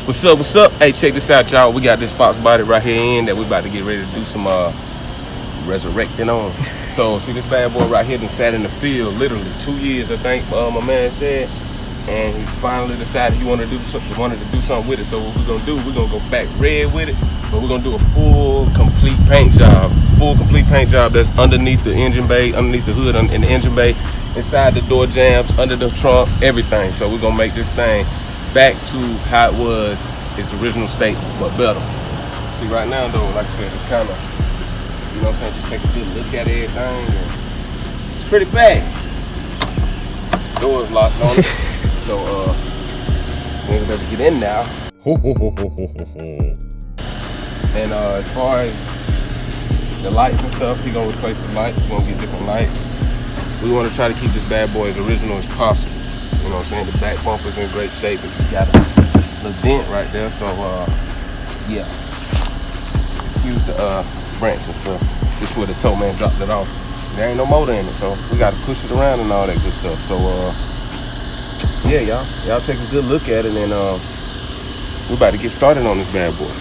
What's up, what's up? Hey, check this out, y'all. We got this Fox body right here in that we about to get ready to do some resurrecting on. So see this bad boy right here, done sat in the field literally 2 years, I think my man said, and he finally decided he wanted to do something with it. So what we're gonna do, we're gonna go back red with it, but we're gonna do a full complete paint job that's underneath the engine bay, underneath the hood in the engine bay, inside the door jambs, under the trunk, everything. So we're gonna make this thing back to how it was its original state, but better. See, right now though, like I said, it's kind of, you know what I'm saying, just take a good look at everything, and it's pretty bad. Door's locked on it, so we ain't gonna be able to get in now. And as far as the lights and stuff, he gonna replace the lights. We're gonna get different lights. We want to try to keep this bad boy as original as possible. You know what I'm saying? The back bumper's in great shape. It just got a little dent right there. So, yeah. Excuse the branch and stuff. This is where the tow man dropped it off. There ain't no motor in it, so we got to push it around and all that good stuff. So, yeah, y'all take a good look at it, and we're about to get started on this bad boy.